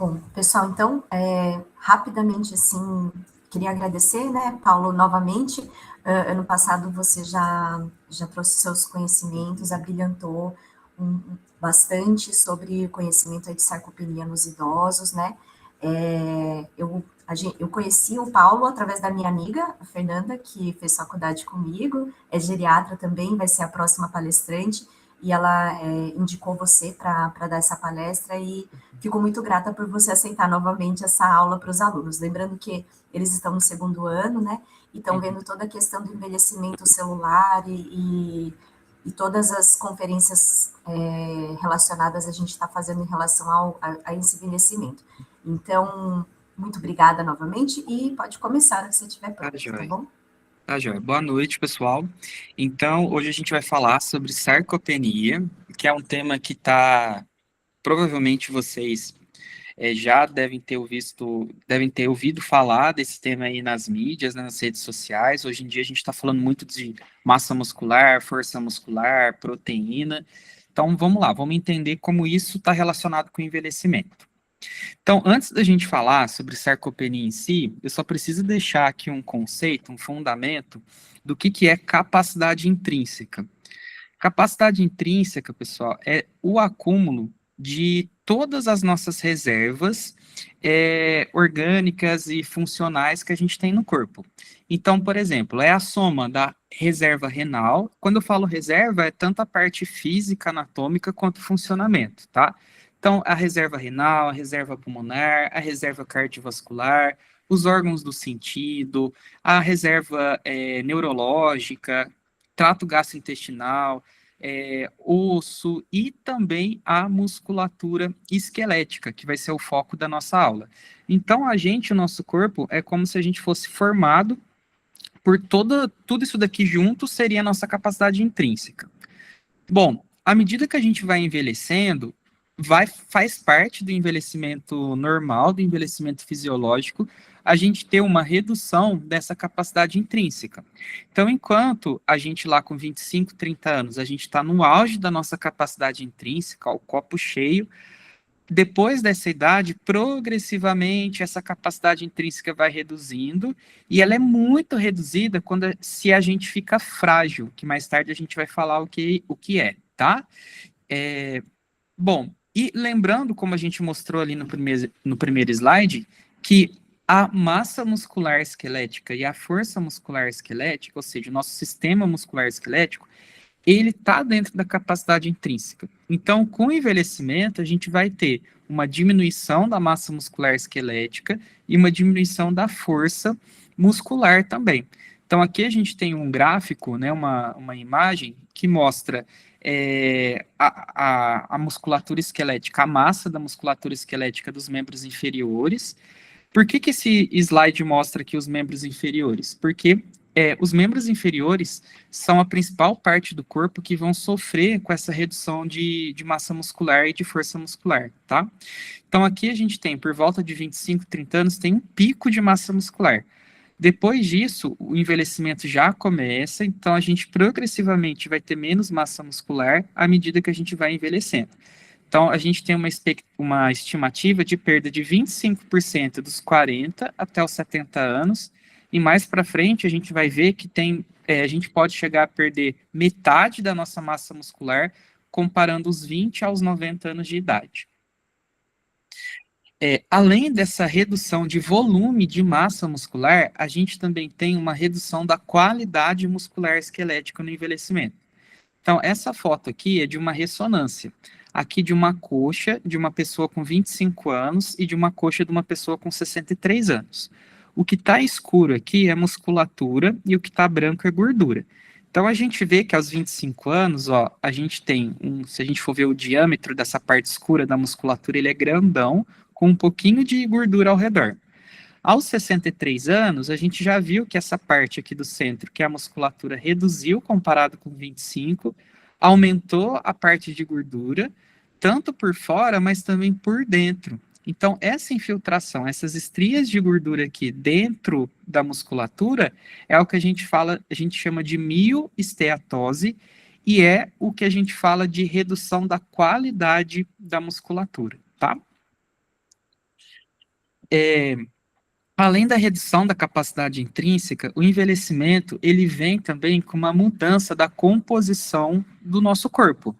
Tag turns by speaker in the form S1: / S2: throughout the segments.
S1: Bom, pessoal, então, rapidamente, assim, queria agradecer, né, Paulo, novamente. Ano passado você já trouxe seus conhecimentos, abrilhantou bastante sobre o conhecimento aí de sarcopenia nos idosos, né? Eu conheci o Paulo através da minha amiga, a Fernanda, que fez faculdade comigo, é geriatra também, vai ser a próxima palestrante, e ela indicou você para dar essa palestra e fico muito grata por você aceitar novamente essa aula para os alunos. Lembrando que eles estão no segundo ano, né? E estão
S2: Uhum.
S1: vendo toda a questão do envelhecimento celular e todas as conferências relacionadas a gente está fazendo em relação a esse envelhecimento. Então, muito obrigada novamente e pode começar que você estiver
S2: Tá,
S1: pronto, tá
S2: joia.
S1: bom?
S2: Tá, joia. Boa noite, pessoal. Então, hoje a gente vai falar sobre sarcopenia, que é um tema que provavelmente vocês já devem ter ouvido falar desse tema aí nas mídias, né, nas redes sociais. Hoje em dia a gente está falando muito de massa muscular, força muscular, proteína. Então, vamos lá, vamos entender como isso está relacionado com o envelhecimento. Então, antes da gente falar sobre sarcopenia em si, eu só preciso deixar aqui um conceito, um fundamento do que é capacidade intrínseca. Capacidade intrínseca, pessoal, é o acúmulo de todas as nossas reservas orgânicas e funcionais que a gente tem no corpo. Então, por exemplo, é a soma da reserva renal. Quando eu falo reserva, é tanto a parte física, anatômica, quanto o funcionamento, tá? Então, a reserva renal, a reserva pulmonar, a reserva cardiovascular, os órgãos do sentido, a reserva neurológica, trato gastrointestinal, osso e também a musculatura esquelética, que vai ser o foco da nossa aula. Então, o nosso corpo, é como se a gente fosse formado por tudo isso daqui junto seria a nossa capacidade intrínseca. Bom, à medida que a gente vai envelhecendo, faz parte do envelhecimento normal, do envelhecimento fisiológico, a gente ter uma redução dessa capacidade intrínseca. Então, enquanto a gente lá com 25, 30 anos, a gente está no auge da nossa capacidade intrínseca, o copo cheio, depois dessa idade, progressivamente, essa capacidade intrínseca vai reduzindo, e ela é muito reduzida se a gente fica frágil, que mais tarde a gente vai falar o que é, tá? É, bom, e lembrando, como a gente mostrou ali no primeiro slide, que a massa muscular esquelética e a força muscular esquelética, ou seja, o nosso sistema muscular esquelético, ele está dentro da capacidade intrínseca. Então, com o envelhecimento, a gente vai ter uma diminuição da massa muscular esquelética e uma diminuição da força muscular também. Então, aqui a gente tem um gráfico, né, uma imagem que mostra a musculatura esquelética, a massa da musculatura esquelética dos membros inferiores. Por que esse slide mostra aqui os membros inferiores? Porque os membros inferiores são a principal parte do corpo que vão sofrer com essa redução de massa muscular e de força muscular, tá? Então, aqui a gente tem, por volta de 25, 30 anos, tem um pico de massa muscular. Depois disso, o envelhecimento já começa, então a gente progressivamente vai ter menos massa muscular à medida que a gente vai envelhecendo. Então, a gente tem uma estimativa de perda de 25% dos 40 até os 70 anos, e mais para frente a gente vai ver que a gente pode chegar a perder metade da nossa massa muscular, comparando os 20 aos 90 anos de idade. Além dessa redução de volume de massa muscular, a gente também tem uma redução da qualidade muscular esquelética no envelhecimento. Então, essa foto aqui é de uma ressonância. Aqui de uma coxa de uma pessoa com 25 anos e de uma coxa de uma pessoa com 63 anos. O que está escuro aqui é musculatura e o que está branco é gordura. Então, a gente vê que aos 25 anos, ó, a gente tem, se a gente for ver o diâmetro dessa parte escura da musculatura, ele é grandão, com um pouquinho de gordura ao redor. Aos 63 anos, a gente já viu que essa parte aqui do centro, que é a musculatura, reduziu comparado com 25, aumentou a parte de gordura, tanto por fora, mas também por dentro. Então, essa infiltração, essas estrias de gordura aqui dentro da musculatura, é o que a gente chama de mioesteatose, e é o que a gente fala de redução da qualidade da musculatura, tá? além da redução da capacidade intrínseca, o envelhecimento, ele vem também com uma mudança da composição do nosso corpo.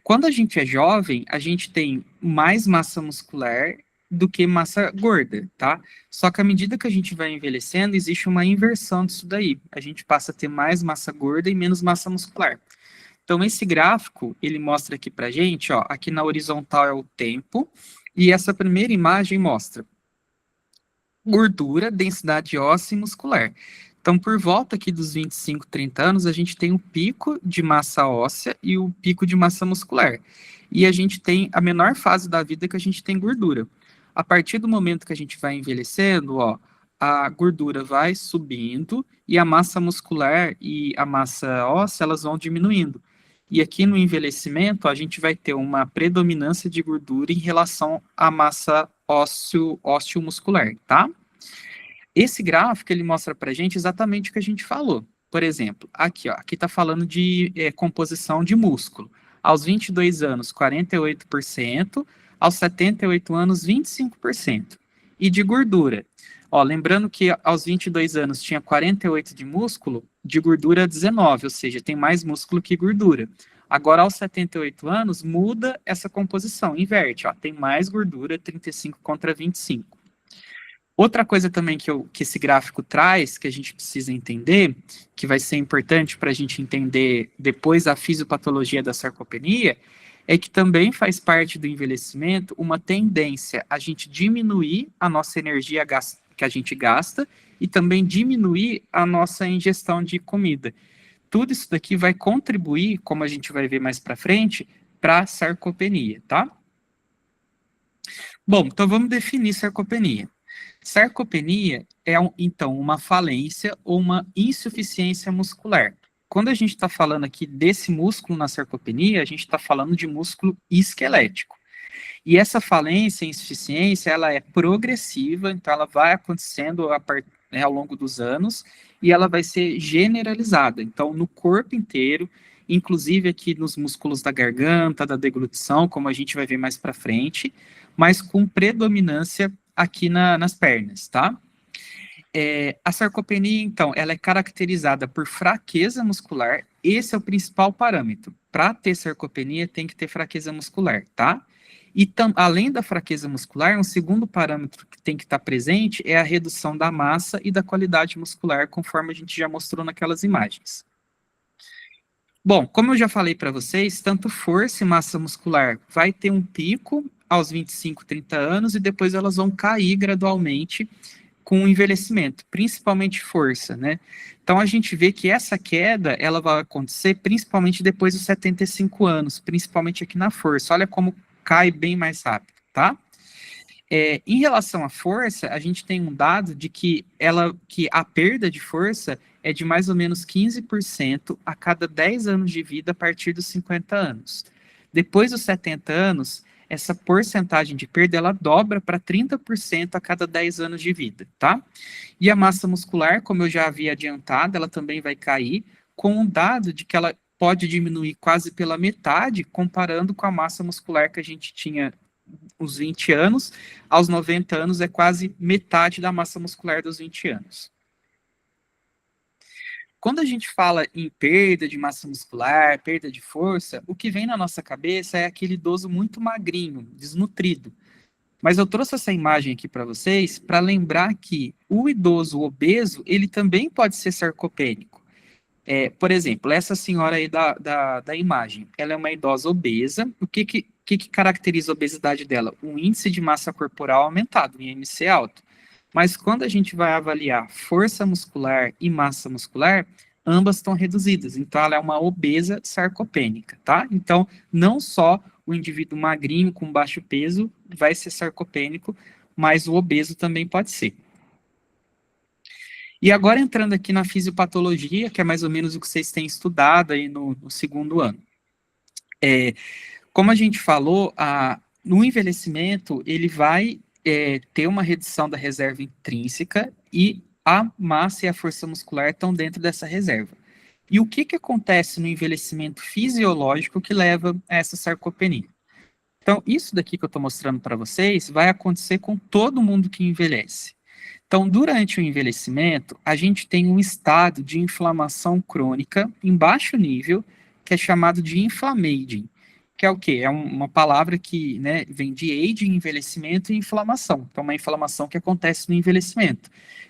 S2: Quando a gente é jovem, a gente tem mais massa muscular do que massa gorda, tá? Só que à medida que a gente vai envelhecendo, existe uma inversão disso daí. A gente passa a ter mais massa gorda e menos massa muscular. Então, esse gráfico, ele mostra aqui pra gente, ó, aqui na horizontal é o tempo, e essa primeira imagem mostra gordura, densidade óssea e muscular. Então, por volta aqui dos 25, 30 anos, a gente tem o pico de massa óssea e o pico de massa muscular. E a gente tem a menor fase da vida que a gente tem gordura. A partir do momento que a gente vai envelhecendo, ó, a gordura vai subindo e a massa muscular e a massa óssea, elas vão diminuindo. E aqui no envelhecimento, a gente vai ter uma predominância de gordura em relação à massa ósseo-muscular, tá? Esse gráfico, ele mostra pra gente exatamente o que a gente falou. Por exemplo, aqui, ó, aqui está falando de composição de músculo. Aos 22 anos, 48%, aos 78 anos, 25%. E de gordura, ó, lembrando que aos 22 anos tinha 48 de músculo, de gordura 19, ou seja, tem mais músculo que gordura. Agora, aos 78 anos, muda essa composição, inverte, ó, tem mais gordura, 35 contra 25. Outra coisa também que esse gráfico traz, que a gente precisa entender, que vai ser importante para a gente entender depois a fisiopatologia da sarcopenia, é que também faz parte do envelhecimento uma tendência a gente diminuir a nossa energia que a gente gasta e também diminuir a nossa ingestão de comida. Tudo isso daqui vai contribuir, como a gente vai ver mais para frente, para a sarcopenia, tá? Bom, então vamos definir sarcopenia. Sarcopenia é, então, uma falência ou uma insuficiência muscular. Quando a gente está falando aqui desse músculo na sarcopenia, a gente está falando de músculo esquelético. E essa falência e insuficiência, ela é progressiva, então ela vai acontecendo ao longo dos anos e ela vai ser generalizada. Então, no corpo inteiro, inclusive aqui nos músculos da garganta, da deglutição, como a gente vai ver mais para frente, mas com predominância aqui nas pernas, tá? A sarcopenia, então, ela é caracterizada por fraqueza muscular. Esse é o principal parâmetro. Para ter sarcopenia, tem que ter fraqueza muscular, tá? E além da fraqueza muscular, um segundo parâmetro que tem que estar presente é a redução da massa e da qualidade muscular, conforme a gente já mostrou naquelas imagens. Bom, como eu já falei para vocês, tanto força e massa muscular vai ter um pico aos 25, 30 anos e depois elas vão cair gradualmente com o envelhecimento, principalmente força, né? Então a gente vê que essa queda, ela vai acontecer principalmente depois dos 75 anos, principalmente aqui na força. Olha como cai bem mais rápido, tá? Em relação à força, a gente tem um dado de que a perda de força é de mais ou menos 15% a cada 10 anos de vida a partir dos 50 anos. Depois dos 70 anos, essa porcentagem de perda, ela dobra para 30% a cada 10 anos de vida, tá? E a massa muscular, como eu já havia adiantado, ela também vai cair, com um dado de que ela pode diminuir quase pela metade, comparando com a massa muscular que a gente tinha uns 20 anos, aos 90 anos é quase metade da massa muscular dos 20 anos. Quando a gente fala em perda de massa muscular, perda de força, o que vem na nossa cabeça é aquele idoso muito magrinho, desnutrido. Mas eu trouxe essa imagem aqui para vocês para lembrar que o idoso obeso, ele também pode ser sarcopênico. Por exemplo, essa senhora aí da imagem, ela é uma idosa obesa. O que caracteriza a obesidade dela? Um índice de massa corporal aumentado, um IMC alto. Mas quando a gente vai avaliar força muscular e massa muscular, ambas estão reduzidas. Então, ela é uma obesa sarcopênica, tá? Então, não só o indivíduo magrinho com baixo peso vai ser sarcopênico, mas o obeso também pode ser. E agora entrando aqui na fisiopatologia, que é mais ou menos o que vocês têm estudado aí no segundo ano. Como a gente falou, no envelhecimento, ele vai ter uma redução da reserva intrínseca e a massa e a força muscular estão dentro dessa reserva. E o que acontece no envelhecimento fisiológico que leva a essa sarcopenia? Então, isso daqui que eu estou mostrando para vocês vai acontecer com todo mundo que envelhece. Então, durante o envelhecimento, a gente tem um estado de inflamação crônica em baixo nível, que é chamado de inflammaging, que é o quê? É uma palavra que, né, vem de aging, envelhecimento e inflamação. Então, uma inflamação que acontece no envelhecimento,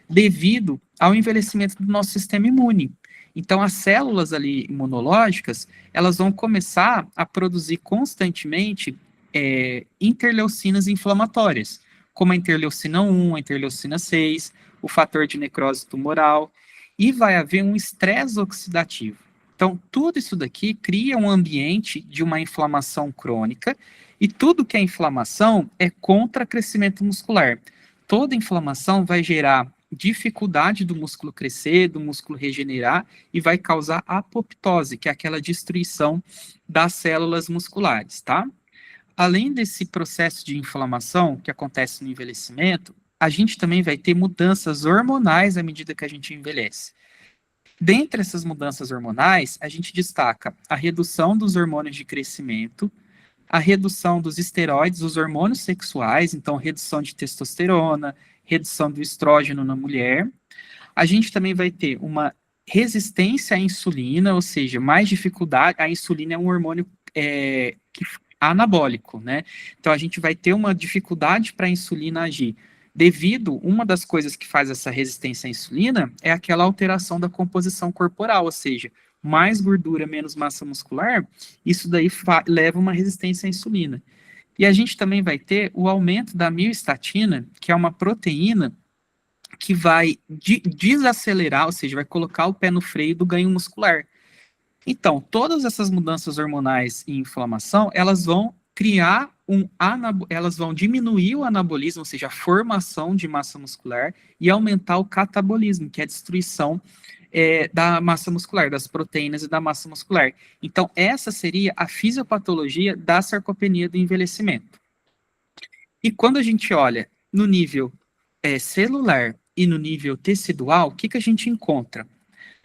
S2: devido ao envelhecimento do nosso sistema imune. Então, as células ali imunológicas, elas vão começar a produzir constantemente interleucinas inflamatórias, como a interleucina 1, a interleucina 6, o fator de necrose tumoral, e vai haver um estresse oxidativo. Então, tudo isso daqui cria um ambiente de uma inflamação crônica, e tudo que é inflamação é contra crescimento muscular. Toda inflamação vai gerar dificuldade do músculo crescer, do músculo regenerar, e vai causar apoptose, que é aquela destruição das células musculares, tá? Além desse processo de inflamação que acontece no envelhecimento, a gente também vai ter mudanças hormonais à medida que a gente envelhece. Dentre essas mudanças hormonais, a gente destaca a redução dos hormônios de crescimento, a redução dos esteroides, os hormônios sexuais, então redução de testosterona, redução do estrógeno na mulher. A gente também vai ter uma resistência à insulina, ou seja, mais dificuldade. A insulina é um hormônio anabólico, né? Então a gente vai ter uma dificuldade para a insulina agir. Devido, uma das coisas que faz essa resistência à insulina é aquela alteração da composição corporal, ou seja, mais gordura, menos massa muscular, isso daí leva uma resistência à insulina. E a gente também vai ter o aumento da miostatina, que é uma proteína que vai desacelerar, ou seja, vai colocar o pé no freio do ganho muscular. Então, todas essas mudanças hormonais e inflamação, elas vão criar elas vão diminuir o anabolismo, ou seja, a formação de massa muscular, e aumentar o catabolismo, que é a destruição da massa muscular, das proteínas e da massa muscular. Então, essa seria a fisiopatologia da sarcopenia do envelhecimento. E quando a gente olha no nível celular e no nível tecidual, o que, que a gente encontra?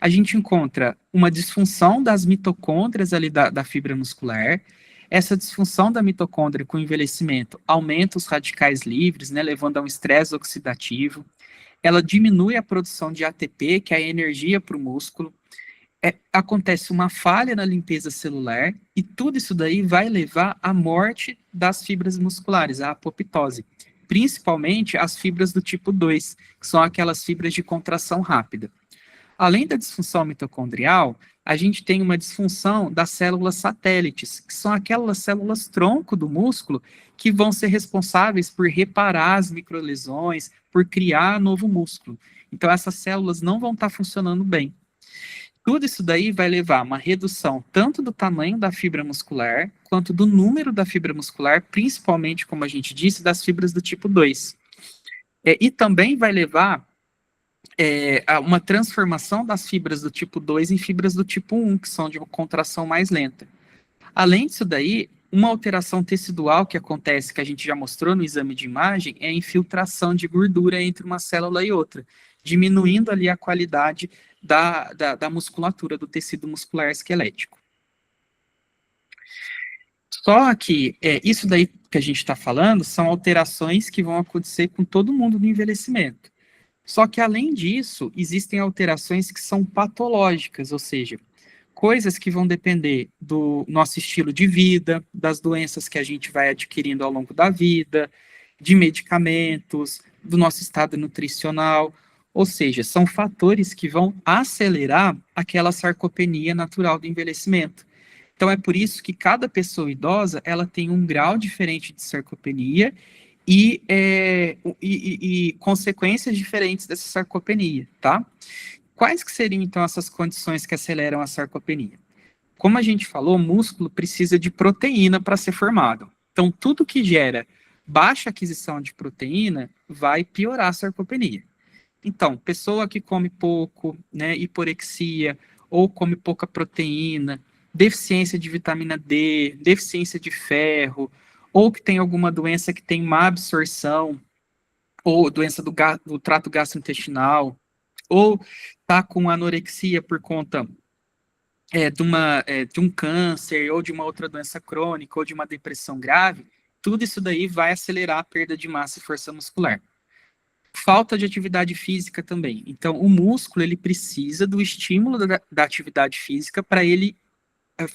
S2: A gente encontra uma disfunção das mitocôndrias ali da fibra muscular. Essa disfunção da mitocôndria com o envelhecimento aumenta os radicais livres, né, levando a um estresse oxidativo. Ela diminui a produção de ATP, que é a energia para o músculo. Acontece uma falha na limpeza celular, e tudo isso daí vai levar à morte das fibras musculares, à apoptose. Principalmente as fibras do tipo 2, que são aquelas fibras de contração rápida. Além da disfunção mitocondrial, a gente tem uma disfunção das células satélites, que são aquelas células tronco do músculo que vão ser responsáveis por reparar as microlesões, por criar novo músculo. Então, essas células não vão estar funcionando bem. Tudo isso daí vai levar a uma redução tanto do tamanho da fibra muscular, quanto do número da fibra muscular, principalmente, como a gente disse, das fibras do tipo 2. E também vai levar uma transformação das fibras do tipo 2 em fibras do tipo 1, que são de contração mais lenta. Além disso daí, uma alteração tecidual que acontece, que a gente já mostrou no exame de imagem, é a infiltração de gordura entre uma célula e outra, diminuindo ali a qualidade da musculatura, do tecido muscular esquelético. Só que isso daí que a gente está falando são alterações que vão acontecer com todo mundo no envelhecimento. Só que, além disso, existem alterações que são patológicas, ou seja, coisas que vão depender do nosso estilo de vida, das doenças que a gente vai adquirindo ao longo da vida, de medicamentos, do nosso estado nutricional, ou seja, são fatores que vão acelerar aquela sarcopenia natural do envelhecimento. Então, é por isso que cada pessoa idosa, ela tem um grau diferente de sarcopenia e consequências diferentes dessa sarcopenia, tá? Quais que seriam, então, essas condições que aceleram a sarcopenia? Como a gente falou, o músculo precisa de proteína para ser formado. Então, tudo que gera baixa aquisição de proteína vai piorar a sarcopenia. Então, pessoa que come pouco, né, hiporexia, ou come pouca proteína, deficiência de vitamina D, deficiência de ferro, ou que tem alguma doença que tem má absorção, ou doença do trato gastrointestinal, ou está com anorexia por conta de um câncer, ou de uma outra doença crônica, ou de uma depressão grave, tudo isso daí vai acelerar a perda de massa e força muscular. Falta de atividade física também. Então, o músculo, ele precisa do estímulo da atividade física para ele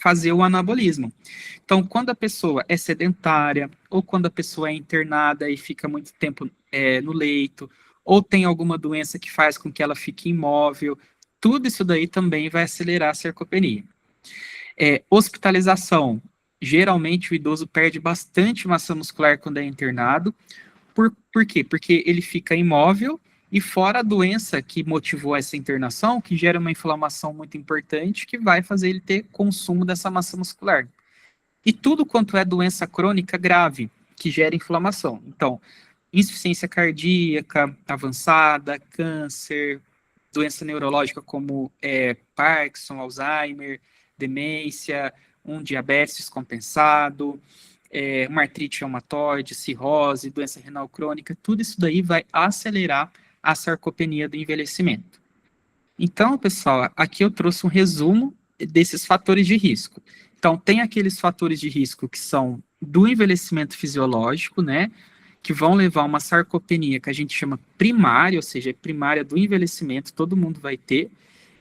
S2: fazer o anabolismo. Então, quando a pessoa é sedentária, ou quando a pessoa é internada e fica muito tempo no leito, ou tem alguma doença que faz com que ela fique imóvel, tudo isso daí também vai acelerar a sarcopenia. Hospitalização. Geralmente o idoso perde bastante massa muscular quando é internado. Por quê? Porque ele fica imóvel e fora a doença que motivou essa internação, que gera uma inflamação muito importante, que vai fazer ele ter consumo dessa massa muscular. E tudo quanto é doença crônica grave, que gera inflamação. Então, insuficiência cardíaca avançada, câncer, doença neurológica como Parkinson, Alzheimer, demência, um diabetes descompensado, uma artrite reumatoide, cirrose, doença renal crônica, tudo isso daí vai acelerar a sarcopenia do envelhecimento. Então, pessoal, aqui eu trouxe um resumo desses fatores de risco. Então, tem aqueles fatores de risco que são do envelhecimento fisiológico, né, que vão levar a uma sarcopenia que a gente chama primária, ou seja, primária do envelhecimento, todo mundo vai ter,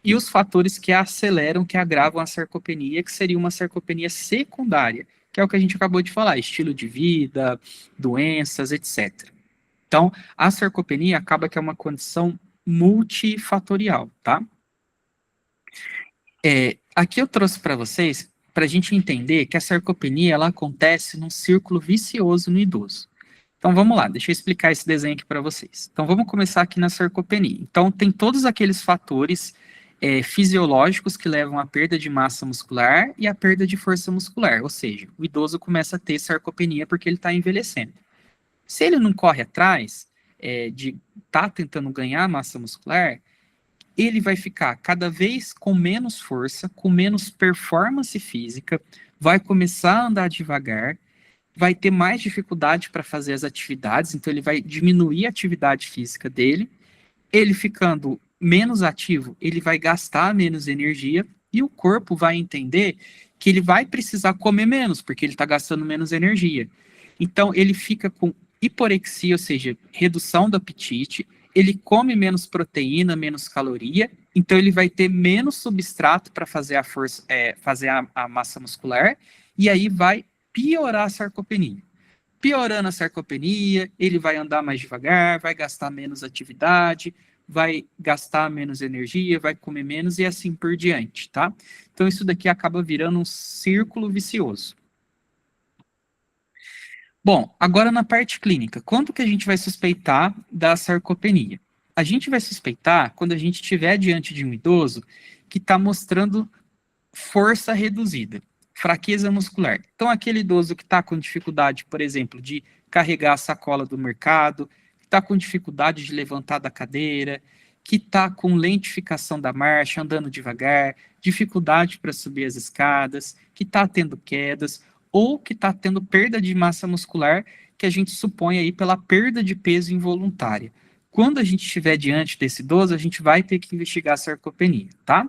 S2: e os fatores que aceleram, que agravam a sarcopenia, que seria uma sarcopenia secundária, que é o que a gente acabou de falar, estilo de vida, doenças, etc. Então, a sarcopenia acaba que é uma condição multifatorial, tá? Aqui eu trouxe para vocês, para a gente entender que a sarcopenia, ela acontece num círculo vicioso no idoso. Então, vamos lá, deixa eu explicar esse desenho aqui para vocês. Então, vamos começar aqui na sarcopenia. Então, tem todos aqueles fatores fisiológicos que levam à perda de massa muscular e à perda de força muscular, ou seja, o idoso começa a ter sarcopenia porque ele está envelhecendo. Se ele não corre atrás de estar tentando ganhar massa muscular, ele vai ficar cada vez com menos força, com menos performance física, vai começar a andar devagar, vai ter mais dificuldade para fazer as atividades, então ele vai diminuir a atividade física dele, ele ficando menos ativo, ele vai gastar menos energia e o corpo vai entender que ele vai precisar comer menos, porque ele está gastando menos energia. Então, ele fica com hiporexia, ou seja, redução do apetite, ele come menos proteína, menos caloria, então ele vai ter menos substrato para fazer a força, fazer a massa muscular, e aí vai piorar a sarcopenia. Piorando a sarcopenia, ele vai andar mais devagar, vai gastar menos atividade, vai gastar menos energia, vai comer menos e assim por diante, tá? Então isso daqui acaba virando um círculo vicioso. Bom, agora na parte clínica, quando que a gente vai suspeitar da sarcopenia? A gente vai suspeitar quando a gente estiver diante de um idoso que está mostrando força reduzida, fraqueza muscular. Então, aquele idoso que está com dificuldade, por exemplo, de carregar a sacola do mercado, que está com dificuldade de levantar da cadeira, que está com lentificação da marcha, andando devagar, dificuldade para subir as escadas, que está tendo quedas, ou que está tendo perda de massa muscular, que a gente supõe aí pela perda de peso involuntária. Quando a gente estiver diante desse idoso, a gente vai ter que investigar a sarcopenia, tá?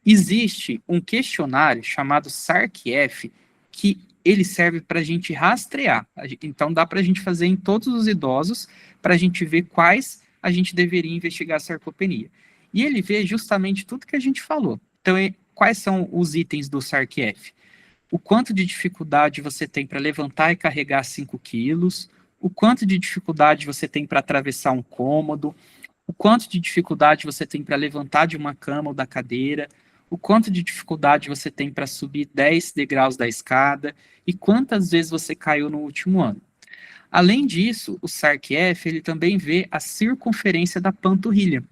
S2: Existe um questionário chamado SARC-F que ele serve para a gente rastrear. Então, dá para a gente fazer em todos os idosos para a gente ver quais a gente deveria investigar a sarcopenia. E ele vê justamente tudo que a gente falou. Então, quais são os itens do SARC-F? O quanto de dificuldade você tem para levantar e carregar 5 quilos, o quanto de dificuldade você tem para atravessar um cômodo, o quanto de dificuldade você tem para levantar de uma cama ou da cadeira, o quanto de dificuldade você tem para subir 10 degraus da escada e quantas vezes você caiu no último ano. Além disso, o SARC-F ele também vê a circunferência da panturrilha.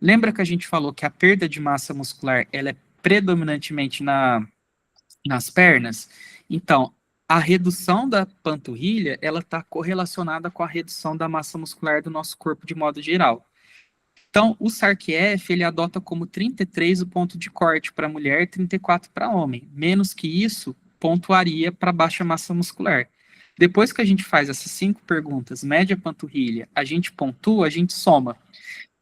S2: Lembra que a gente falou que a perda de massa muscular ela é predominantemente nas pernas? Então, a redução da panturrilha ela está correlacionada com a redução da massa muscular do nosso corpo de modo geral. Então, o SARC-F, ele adota como 33 o ponto de corte para mulher e 34 para homem. Menos que isso, pontuaria para baixa massa muscular. Depois que a gente faz essas 5 perguntas, média panturrilha, a gente pontua, a gente soma.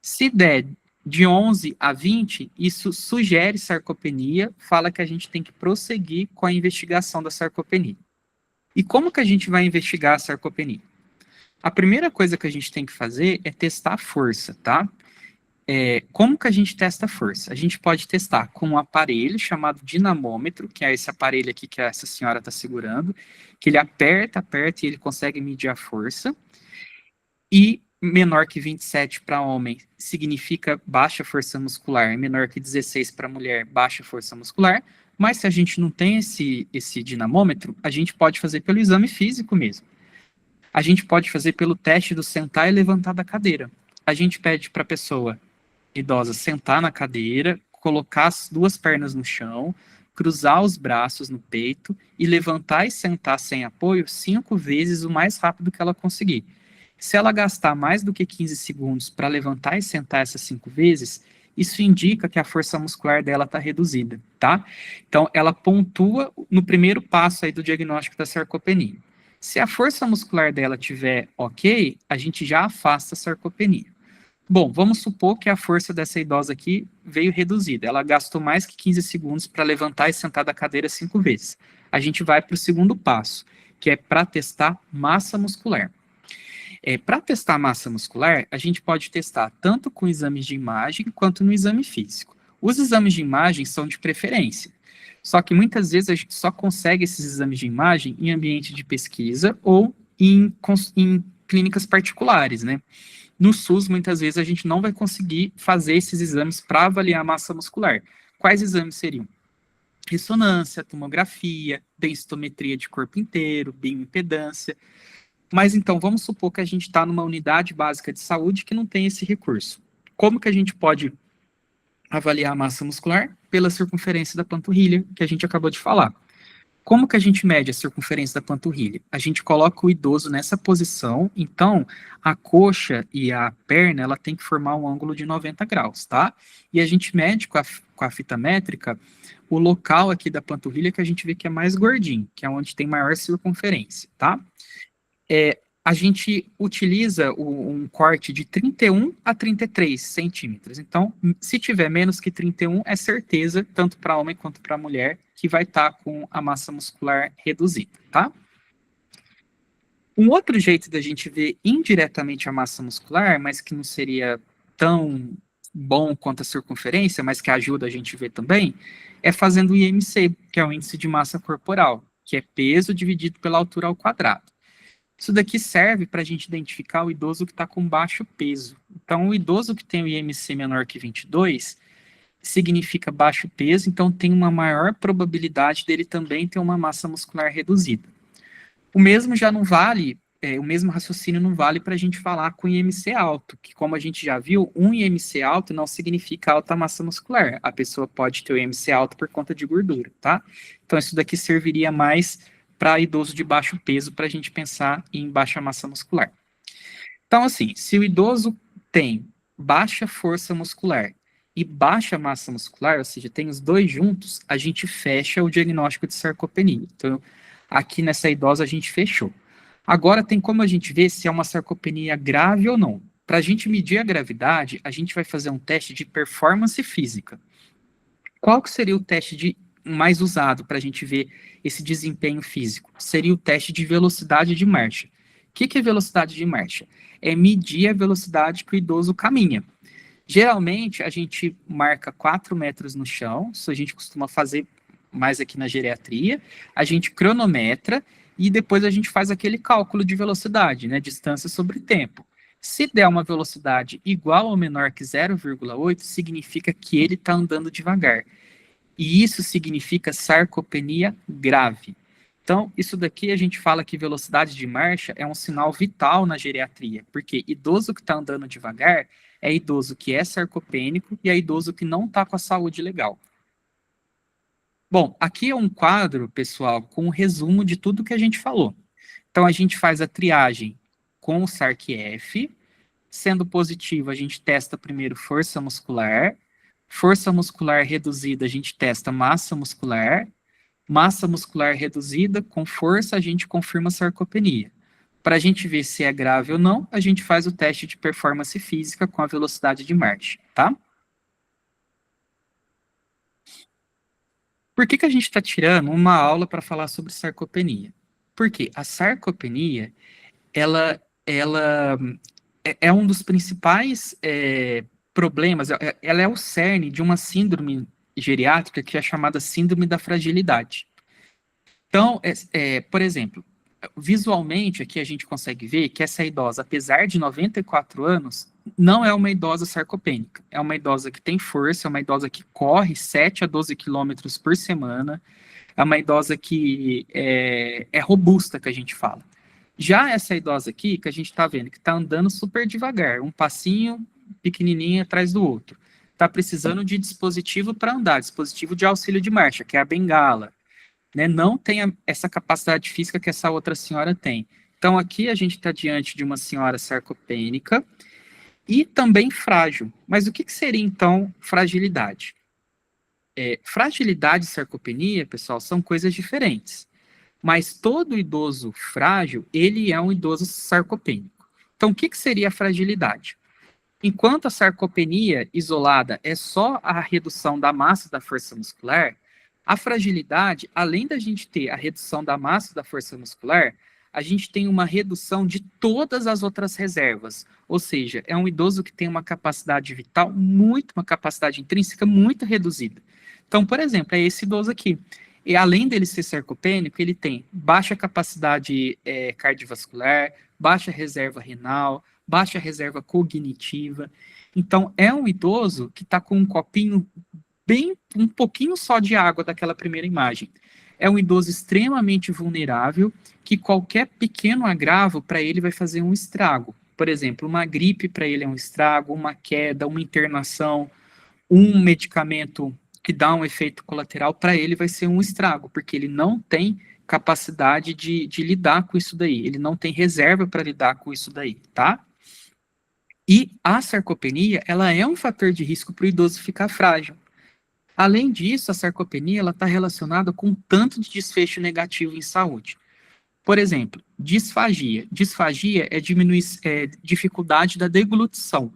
S2: Se der de 11 a 20, isso sugere sarcopenia, fala que a gente tem que prosseguir com a investigação da sarcopenia. E como que a gente vai investigar a sarcopenia? A primeira coisa que a gente tem que fazer é testar a força, tá? Como que a gente testa a força? A gente pode testar com um aparelho chamado dinamômetro, que é esse aparelho aqui que essa senhora está segurando, que ele aperta, aperta e ele consegue medir a força. E menor que 27 para homem significa baixa força muscular, menor que 16 para mulher, baixa força muscular. Mas se a gente não tem esse dinamômetro, a gente pode fazer pelo exame físico mesmo. A gente pode fazer pelo teste do sentar e levantar da cadeira. A gente pede para a pessoa idosa sentar na cadeira, colocar as duas pernas no chão, cruzar os braços no peito e levantar e sentar sem apoio 5 vezes o mais rápido que ela conseguir. Se ela gastar mais do que 15 segundos para levantar e sentar essas 5 vezes, isso indica que a força muscular dela está reduzida, tá? Então, ela pontua no primeiro passo aí do diagnóstico da sarcopenia. Se a força muscular dela tiver ok, a gente já afasta a sarcopenia. Bom, vamos supor que a força dessa idosa aqui veio reduzida. Ela gastou mais que 15 segundos para levantar e sentar da cadeira 5 vezes. A gente vai para o segundo passo, que é para testar massa muscular. Para testar massa muscular, a gente pode testar tanto com exames de imagem quanto no exame físico. Os exames de imagem são de preferência, só que muitas vezes a gente só consegue esses exames de imagem em ambiente de pesquisa ou em clínicas particulares, né? No SUS, muitas vezes, a gente não vai conseguir fazer esses exames para avaliar a massa muscular. Quais exames seriam? Ressonância, tomografia, densitometria de corpo inteiro, bioimpedância. Mas então, vamos supor que a gente está numa unidade básica de saúde que não tem esse recurso. Como que a gente pode avaliar a massa muscular? Pela circunferência da panturrilha, que a gente acabou de falar. Como que a gente mede a circunferência da panturrilha? A gente coloca o idoso nessa posição, então a coxa e a perna ela tem que formar um ângulo de 90 graus, tá? E a gente mede com a fita métrica o local aqui da panturrilha que a gente vê que é mais gordinho, que é onde tem maior circunferência, tá? A gente utiliza um corte de 31 a 33 centímetros. Então, se tiver menos que 31, é certeza, tanto para homem quanto para mulher, que vai estar com a massa muscular reduzida, tá? Um outro jeito da gente ver indiretamente a massa muscular, mas que não seria tão bom quanto a circunferência, mas que ajuda a gente a ver também, é fazendo o IMC, que é o índice de massa corporal, que é peso dividido pela altura ao quadrado. Isso daqui serve para a gente identificar o idoso que está com baixo peso. Então, o idoso que tem o IMC menor que 22 significa baixo peso, então tem uma maior probabilidade dele também ter uma massa muscular reduzida. O mesmo já não vale, o mesmo raciocínio não vale para a gente falar com IMC alto, que como a gente já viu, um IMC alto não significa alta massa muscular. A pessoa pode ter o IMC alto por conta de gordura, tá? Então, isso daqui serviria mais para idoso de baixo peso, para a gente pensar em baixa massa muscular. Então, assim, se o idoso tem baixa força muscular e baixa massa muscular, ou seja, tem os dois juntos, a gente fecha o diagnóstico de sarcopenia. Então, aqui nessa idosa a gente fechou. Agora tem como a gente ver se é uma sarcopenia grave ou não. Para a gente medir a gravidade, a gente vai fazer um teste de performance física. Qual que seria o teste mais usado para a gente ver esse desempenho físico? Seria o teste de velocidade de marcha. O que é velocidade de marcha? É medir a velocidade que o idoso caminha. Geralmente, a gente marca 4 metros no chão, isso a gente costuma fazer mais aqui na geriatria, a gente cronometra e depois a gente faz aquele cálculo de velocidade, né, distância sobre tempo. Se der uma velocidade igual ou menor que 0,8, significa que ele está andando devagar. E isso significa sarcopenia grave. Então, isso daqui a gente fala que velocidade de marcha é um sinal vital na geriatria, porque idoso que está andando devagar é idoso que é sarcopênico e é idoso que não está com a saúde legal. Bom, aqui é um quadro, pessoal, com um resumo de tudo que a gente falou. Então, a gente faz a triagem com o SARC-F. Sendo positivo, a gente testa primeiro força muscular. Força muscular reduzida, a gente testa massa muscular. Massa muscular reduzida, com força, a gente confirma a sarcopenia. Para a gente ver se é grave ou não, a gente faz o teste de performance física com a velocidade de marcha, tá? Por que a gente está tirando uma aula para falar sobre sarcopenia? Por quê? A sarcopenia, ela é um dos principais problemas, ela é o cerne de uma síndrome geriátrica que é chamada síndrome da fragilidade. Então, por exemplo, visualmente aqui a gente consegue ver que essa idosa, apesar de 94 anos, não é uma idosa sarcopênica. É uma idosa que tem força, é uma idosa que corre 7 a 12 quilômetros por semana, é uma idosa que é robusta, que a gente fala. Já essa idosa aqui, que a gente está vendo, que está andando super devagar, um passinho pequenininho atrás do outro, está precisando de dispositivo para andar, dispositivo de auxílio de marcha, que é a bengala, né? Não tem essa capacidade física que essa outra senhora tem. Então, aqui a gente está diante de uma senhora sarcopênica e também frágil. Mas o que seria, então, fragilidade? Fragilidade e sarcopenia, pessoal, são coisas diferentes. Mas todo idoso frágil, ele é um idoso sarcopênico. Então, o que seria a fragilidade? Enquanto a sarcopenia isolada é só a redução da massa da força muscular, a fragilidade, além da gente ter a redução da massa da força muscular, a gente tem uma redução de todas as outras reservas. Ou seja, é um idoso que tem uma capacidade vital uma capacidade intrínseca muito reduzida. Então, por exemplo, é esse idoso aqui. E além dele ser sarcopênico, ele tem baixa capacidade cardiovascular, baixa reserva renal, baixa reserva cognitiva. Então, é um idoso que está com um copinho um pouquinho só de água daquela primeira imagem. É um idoso extremamente vulnerável, que qualquer pequeno agravo para ele vai fazer um estrago. Por exemplo, uma gripe para ele é um estrago, uma queda, uma internação, um medicamento que dá um efeito colateral, para ele vai ser um estrago, porque ele não tem capacidade de lidar com isso daí, ele não tem reserva para lidar com isso daí, tá? E a sarcopenia, ela é um fator de risco para o idoso ficar frágil. Além disso, a sarcopenia está relacionada com um tanto de desfecho negativo em saúde. Por exemplo, disfagia. Disfagia é dificuldade da deglutição.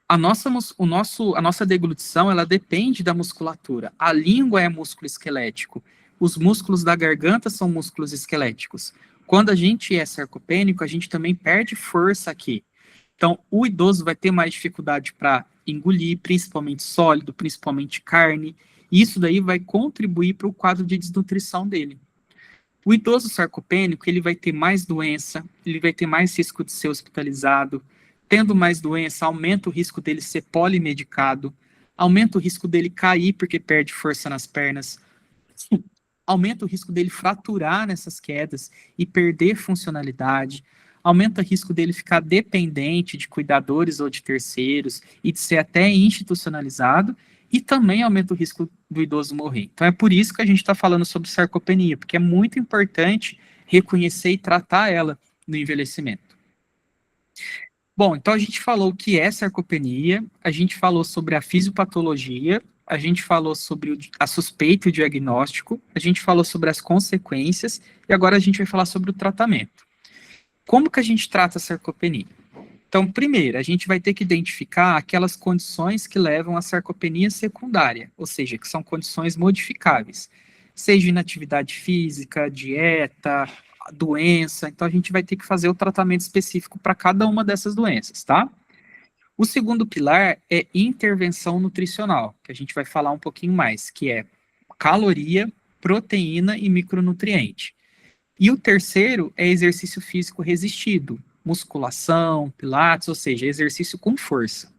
S2: A nossa deglutição, ela depende da musculatura. A língua é músculo esquelético. Os músculos da garganta são músculos esqueléticos. Quando a gente é sarcopênico, a gente também perde força aqui. Então, o idoso vai ter mais dificuldade para engolir, principalmente sólido, principalmente carne. E isso daí vai contribuir para o quadro de desnutrição dele. O idoso sarcopênico, ele vai ter mais doença, ele vai ter mais risco de ser hospitalizado. Tendo mais doença, aumenta o risco dele ser polimedicado, aumenta o risco dele cair porque perde força nas pernas, aumenta o risco dele fraturar nessas quedas e perder funcionalidade, aumenta o risco dele ficar dependente de cuidadores ou de terceiros e de ser até institucionalizado, e também aumenta o risco do idoso morrer. Então é por isso que a gente está falando sobre sarcopenia, porque é muito importante reconhecer e tratar ela no envelhecimento. Bom, então a gente falou o que é sarcopenia, a gente falou sobre a fisiopatologia, a gente falou sobre a suspeita e o diagnóstico, a gente falou sobre as consequências, e agora a gente vai falar sobre o tratamento. Como que a gente trata a sarcopenia? Então, primeiro, a gente vai ter que identificar aquelas condições que levam à sarcopenia secundária, ou seja, que são condições modificáveis, seja inatividade física, dieta, doença. Então, a gente vai ter que fazer o tratamento específico para cada uma dessas doenças, tá? O segundo pilar é intervenção nutricional, que a gente vai falar um pouquinho mais, que é caloria, proteína e micronutriente. E o terceiro é exercício físico resistido, musculação, pilates, ou seja, exercício com força.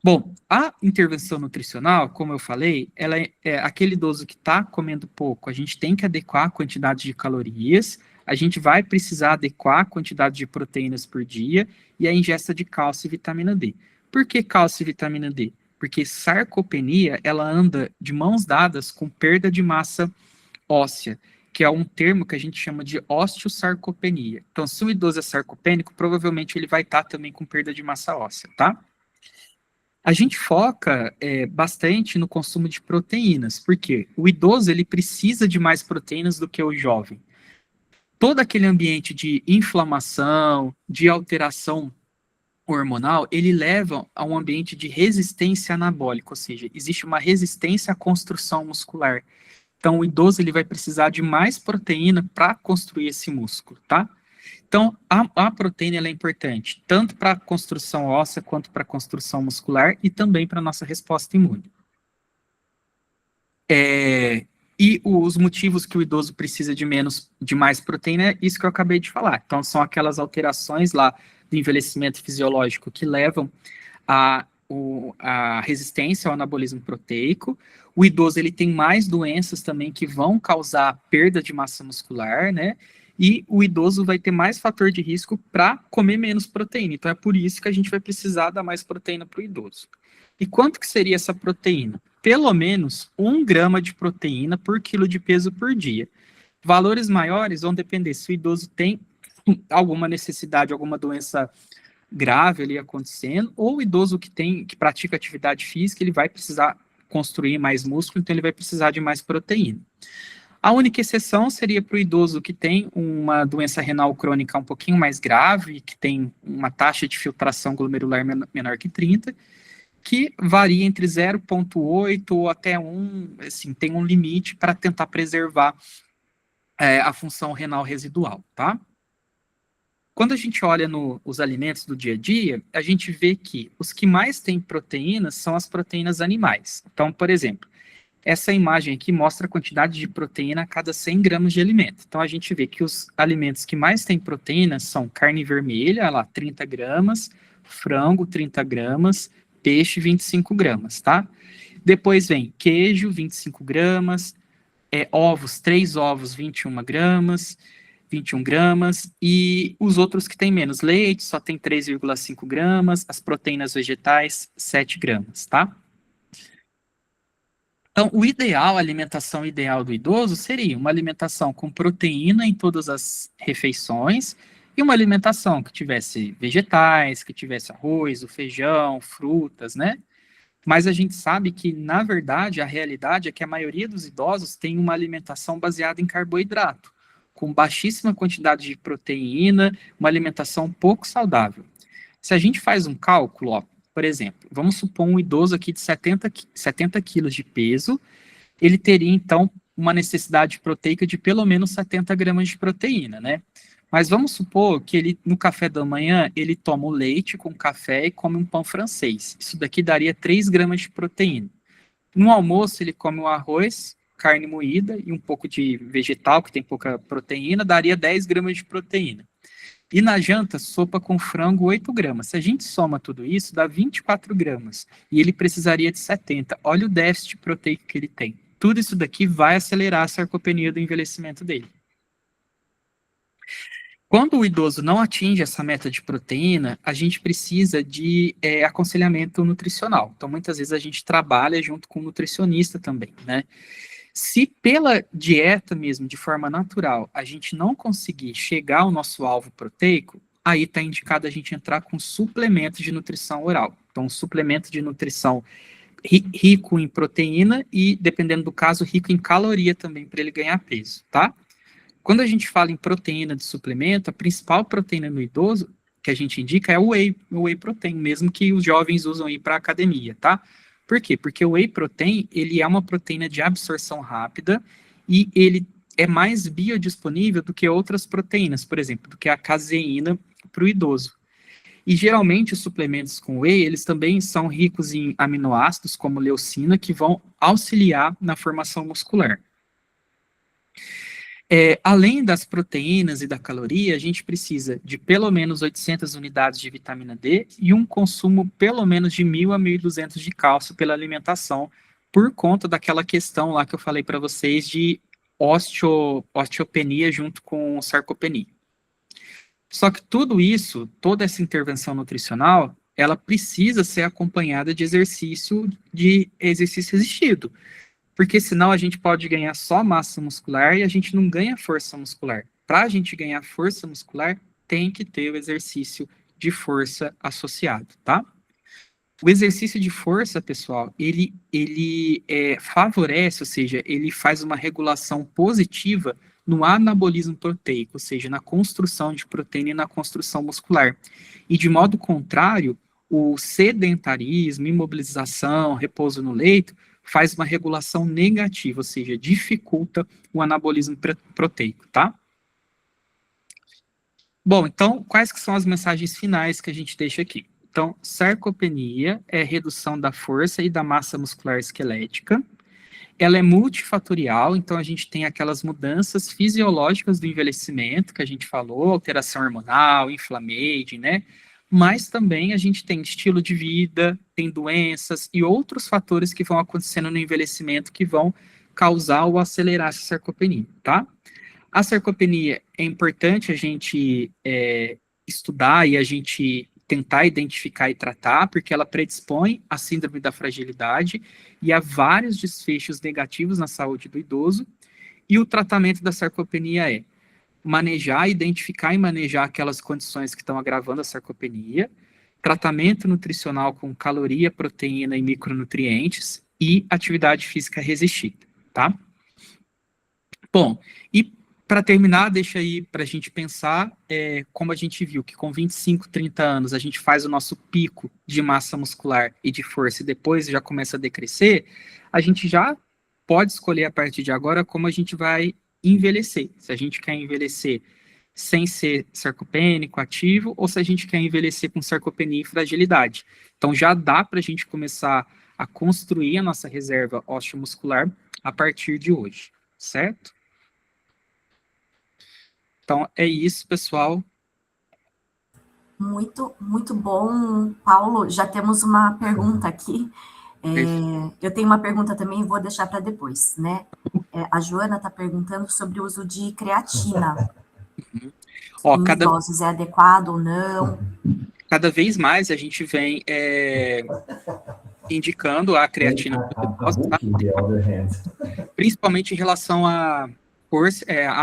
S2: Bom, a intervenção nutricional, como eu falei, ela é aquele idoso que está comendo pouco. A gente tem que adequar a quantidade de calorias, a gente vai precisar adequar a quantidade de proteínas por dia e a ingesta de cálcio e vitamina D. Por que cálcio e vitamina D? Porque sarcopenia, ela anda de mãos dadas com perda de massa óssea, que é um termo que a gente chama de osteosarcopenia. Então, se o idoso é sarcopênico, provavelmente ele vai estar também com perda de massa óssea, tá? A gente foca bastante no consumo de proteínas, porque o idoso ele precisa de mais proteínas do que o jovem. Todo aquele ambiente de inflamação, de alteração hormonal, ele leva a um ambiente de resistência anabólica, ou seja, existe uma resistência à construção muscular. Então, o idoso ele vai precisar de mais proteína para construir esse músculo, tá? Então, a proteína ela é importante, tanto para a construção óssea, quanto para a construção muscular, e também para a nossa resposta imune. E os motivos que o idoso precisa de mais proteína é isso que eu acabei de falar. Então, são aquelas alterações lá do envelhecimento fisiológico que levam a resistência ao anabolismo proteico. O idoso ele tem mais doenças também que vão causar perda de massa muscular, né? E o idoso vai ter mais fator de risco para comer menos proteína. Então é por isso que a gente vai precisar dar mais proteína para o idoso. E quanto que seria essa proteína? Pelo menos 1 grama de proteína por quilo de peso por dia. Valores maiores vão depender se o idoso tem alguma necessidade, alguma doença grave ali acontecendo, ou o idoso que pratica atividade física, ele vai precisar construir mais músculo, então ele vai precisar de mais proteína. A única exceção seria para o idoso que tem uma doença renal crônica um pouquinho mais grave, que tem uma taxa de filtração glomerular menor que 30, que varia entre 0,8 ou até 1, assim, tem um limite para tentar preservar a função renal residual, tá? Quando a gente olha os alimentos do dia a dia, a gente vê que os que mais têm proteínas são as proteínas animais. Então, por exemplo, essa imagem aqui mostra a quantidade de proteína a cada 100 gramas de alimento. Então, a gente vê que os alimentos que mais têm proteína são carne vermelha, lá, 30 gramas, frango, 30 gramas, peixe, 25 gramas, tá? Depois vem queijo, 25 gramas, ovos, 3 ovos, 21 gramas, e os outros que têm menos, leite, só tem 3,5 gramas, as proteínas vegetais, 7 gramas, tá? Então, a alimentação ideal do idoso seria uma alimentação com proteína em todas as refeições e uma alimentação que tivesse vegetais, que tivesse arroz, o feijão, frutas, né? Mas a gente sabe que, na verdade, a realidade é que a maioria dos idosos tem uma alimentação baseada em carboidrato, com baixíssima quantidade de proteína, uma alimentação pouco saudável. Se a gente faz um cálculo, ó, por exemplo, vamos supor um idoso aqui de 70 quilos de peso, ele teria, então, uma necessidade proteica de pelo menos 70 gramas de proteína, né? Mas vamos supor que ele, no café da manhã, ele toma o leite com café e come um pão francês. Isso daqui daria 3 gramas de proteína. No almoço, ele come o arroz, carne moída e um pouco de vegetal, que tem pouca proteína, daria 10 gramas de proteína. E na janta, sopa com frango, 8 gramas. Se a gente soma tudo isso, dá 24 gramas. E ele precisaria de 70. Olha o déficit proteico que ele tem. Tudo isso daqui vai acelerar a sarcopenia do envelhecimento dele. Quando o idoso não atinge essa meta de proteína, a gente precisa de aconselhamento nutricional. Então, muitas vezes a gente trabalha junto com o nutricionista também, né? Se pela dieta mesmo, de forma natural, a gente não conseguir chegar ao nosso alvo proteico, aí está indicado a gente entrar com suplemento de nutrição oral. Então, um suplemento de nutrição rico em proteína e, dependendo do caso, rico em caloria também, para ele ganhar peso, tá? Quando a gente fala em proteína de suplemento, a principal proteína no idoso que a gente indica é o whey protein, mesmo que os jovens usam aí para academia, tá? Por quê? Porque o whey protein, ele é uma proteína de absorção rápida e ele é mais biodisponível do que outras proteínas, por exemplo, do que a caseína para o idoso. E geralmente os suplementos com whey, eles também são ricos em aminoácidos, como leucina, que vão auxiliar na formação muscular. Além das proteínas e da caloria, a gente precisa de pelo menos 800 unidades de vitamina D e um consumo pelo menos de 1.000 a 1.200 de cálcio pela alimentação, por conta daquela questão lá que eu falei para vocês de osteopenia junto com sarcopenia. Só que tudo isso, toda essa intervenção nutricional, ela precisa ser acompanhada de exercício resistido. Porque senão a gente pode ganhar só massa muscular e a gente não ganha força muscular. Para a gente ganhar força muscular, tem que ter o exercício de força associado, tá? O exercício de força, pessoal, ele favorece, ou seja, ele faz uma regulação positiva no anabolismo proteico, ou seja, na construção de proteína e na construção muscular. E de modo contrário, o sedentarismo, imobilização, repouso no leito, faz uma regulação negativa, ou seja, dificulta o anabolismo proteico, tá? Bom, então, quais que são as mensagens finais que a gente deixa aqui? Então, sarcopenia é redução da força e da massa muscular esquelética. Ela é multifatorial, então a gente tem aquelas mudanças fisiológicas do envelhecimento, que a gente falou, alteração hormonal, inflammaging, né? Mas também a gente tem estilo de vida, tem doenças e outros fatores que vão acontecendo no envelhecimento que vão causar ou acelerar essa sarcopenia, tá? A sarcopenia é importante a gente estudar e a gente tentar identificar e tratar, porque ela predispõe à síndrome da fragilidade e a vários desfechos negativos na saúde do idoso. E o tratamento da sarcopenia é manejar, identificar e manejar aquelas condições que estão agravando a sarcopenia, tratamento nutricional com caloria, proteína e micronutrientes e atividade física resistida, tá? Bom, e para terminar, deixa aí para a gente pensar, como a gente viu que com 25, 30 anos a gente faz o nosso pico de massa muscular e de força e depois já começa a decrescer, a gente já pode escolher a partir de agora como a gente vai envelhecer. Se a gente quer envelhecer sem ser sarcopênico, ativo, ou se a gente quer envelhecer com sarcopenia e fragilidade. Então já dá para a gente começar a construir a nossa reserva osteomuscular a partir de hoje, certo? Então, é isso, pessoal.
S1: Muito, muito bom, Paulo. Já temos uma pergunta aqui. Eu tenho uma pergunta também, vou deixar para depois, né? A Joana está perguntando sobre o uso de creatina. Em idosos, é adequado ou não?
S2: Cada vez mais a gente vem indicando a creatina, principalmente em relação a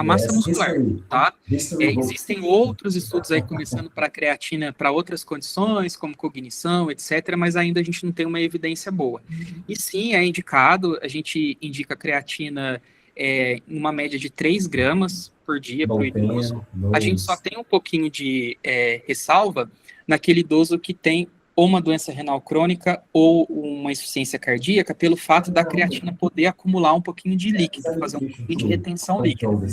S2: massa muscular, tá? Existem outros estudos aí começando para creatina para outras condições, como cognição, etc., mas ainda a gente não tem uma evidência boa. E sim, é indicado, a gente indica creatina em uma média de 3 gramas por dia para o idoso. A gente só tem um pouquinho de ressalva naquele idoso que tem ou uma doença renal crônica ou uma insuficiência cardíaca, pelo fato da creatina poder acumular um pouquinho de líquido, fazer um pouquinho de retenção líquida.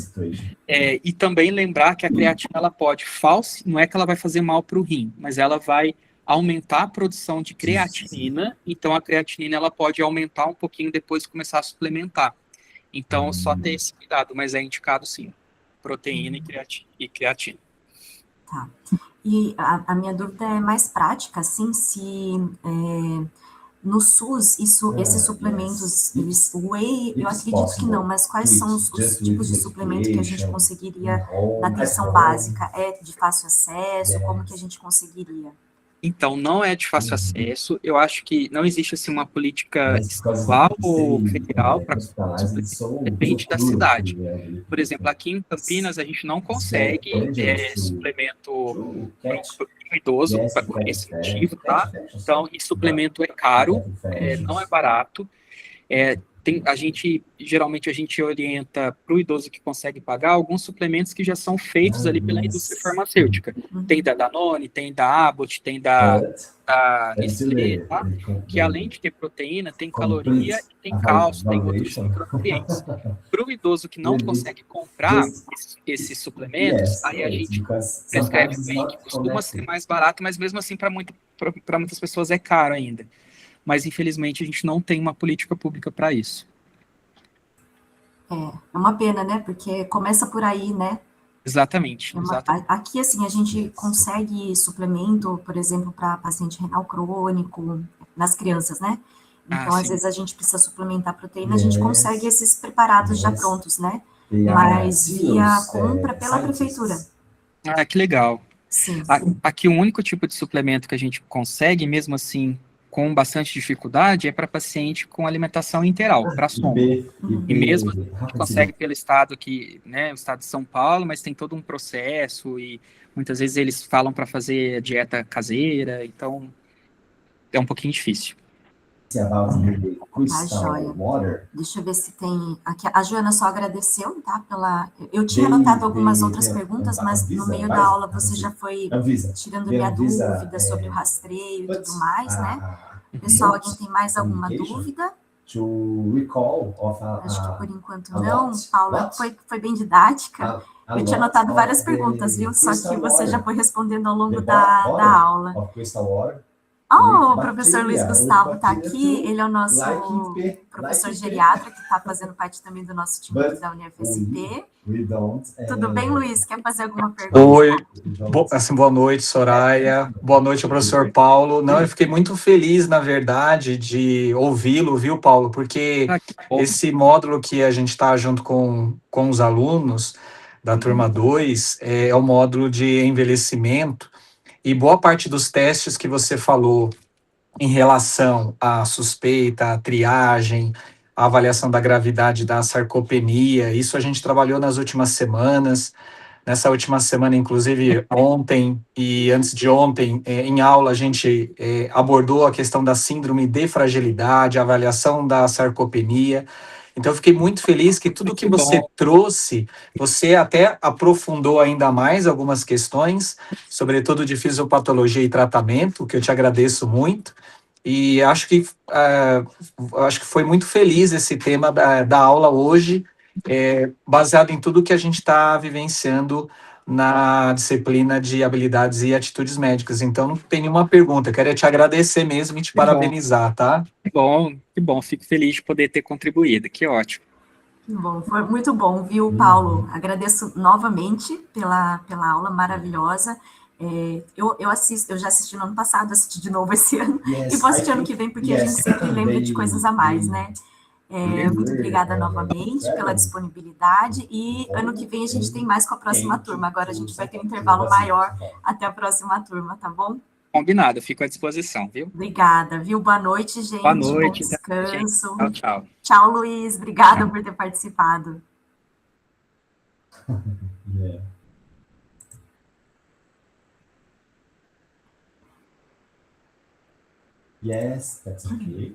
S2: E também lembrar que a creatina, ela pode, não é que ela vai fazer mal para o rim, mas ela vai aumentar a produção de creatinina, então a creatinina ela pode aumentar um pouquinho depois de começar a suplementar. Então, só ter esse cuidado, mas é indicado sim, proteína e creatina.
S1: Tá. E a minha dúvida é mais prática, assim, se no SUS, esses suplementos, whey, eu acredito que não, mas quais são os tipos de suplemento que a gente conseguiria na atenção básica? É de fácil acesso? Como que a gente conseguiria?
S2: Então, não é de fácil acesso. Eu acho que não existe assim, uma política estadual ou federal para depende da cidade. Por exemplo, aqui em Campinas, a gente não consegue suplemento para o idoso, por esse motivo, tá? Então, e suplemento é caro, não é barato. Geralmente a gente orienta para o idoso que consegue pagar alguns suplementos que já são feitos ali pela indústria farmacêutica. Tem da Danone, tem da Abbott, tem da Nestlé, tá? Que além de ter proteína, tem caloria, tem cálcio, tem outros micronutrientes. Para o idoso que não consegue comprar esses suplementos, aí a gente prescreve bem, que costuma ser mais barato, mas mesmo assim para muitas pessoas é caro ainda. Mas, infelizmente, a gente não tem uma política pública para isso.
S1: É uma pena, né? Porque começa por aí, né?
S2: Exatamente.
S1: Aqui, assim, a gente consegue suplemento, por exemplo, para paciente renal crônico, nas crianças, né? Então, às vezes, a gente precisa suplementar proteína, a gente consegue esses preparados já prontos, né? Mas via compra pela prefeitura.
S2: Ah, que legal.
S1: Sim.
S2: Aqui, o único tipo de suplemento que a gente consegue, mesmo assim, com bastante dificuldade, é para paciente com alimentação integral, para sono. E mesmo a gente consegue pelo estado o estado de São Paulo, mas tem todo um processo e muitas vezes eles falam para fazer dieta caseira, então é um pouquinho difícil.
S1: Joia. Deixa eu ver se tem... Aqui, a Joana só agradeceu, tá? Eu tinha anotado algumas outras perguntas, mas no meio da aula você já foi tirando minha dúvida sobre o rastreio e tudo mais, né? Pessoal, alguém tem mais alguma dúvida?
S3: to recall of
S1: Acho que por enquanto
S3: a
S1: não,
S3: lot.
S1: Paula.
S3: What?
S1: Foi bem didática.
S3: A
S1: Eu tinha
S3: lot
S1: anotado várias
S3: of
S1: perguntas,
S3: the
S1: viu? Só que
S3: crystal
S1: você já
S3: water,
S1: foi respondendo ao
S3: the
S1: longo da
S3: bottle
S1: aula.
S3: of crystal water
S1: Oh,
S3: with
S1: o professor Luiz
S3: with
S1: Gustavo está
S3: bacteria
S1: aqui.
S3: too,
S1: Ele é o nosso professor geriatra, que está fazendo parte também do nosso time
S3: but
S1: da UniFSP.
S3: we don't.
S1: Tudo bem, Luiz? Quer fazer alguma pergunta?
S4: Oi, boa noite, Soraya. Boa noite ao professor Paulo. Não, eu fiquei muito feliz, na verdade, de ouvi-lo, viu, Paulo? Porque esse módulo que a gente está junto com os alunos da turma 2 é o módulo de envelhecimento, e boa parte dos testes que você falou em relação à suspeita, à triagem, à avaliação da gravidade da sarcopenia, isso a gente trabalhou nas últimas semanas. Nessa última semana, inclusive ontem e antes de ontem, em aula, a gente abordou a questão da síndrome de fragilidade, a avaliação da sarcopenia. Então, eu fiquei muito feliz que tudo que você trouxe, você até aprofundou ainda mais algumas questões, sobretudo de fisiopatologia e tratamento, que eu te agradeço muito. E acho que foi muito feliz esse tema da aula hoje, baseado em tudo que a gente está vivenciando na disciplina de habilidades e atitudes médicas. Então, não tem nenhuma pergunta, quero te agradecer mesmo e te parabenizar, tá?
S2: Que bom, fico feliz de poder ter contribuído, que ótimo.
S1: Que bom, foi muito bom, viu, Paulo? Agradeço novamente pela aula maravilhosa. Eu já assisti no ano passado, assisti de novo esse ano, e vou assistir ano que vem, porque a gente sempre lembra de coisas a mais, né? Muito obrigada novamente pela disponibilidade, e ano que vem a gente tem mais com a próxima turma. Agora a gente vai ter um intervalo maior até a próxima turma, tá bom?
S2: Combinado, fico à disposição, viu?
S1: Obrigada, viu? Boa noite, gente.
S2: Boa noite.
S1: Bom descanso.
S2: Tchau, tchau.
S1: Tchau, Luiz. Obrigada por ter participado.
S3: Yeah. Yes, that's okay.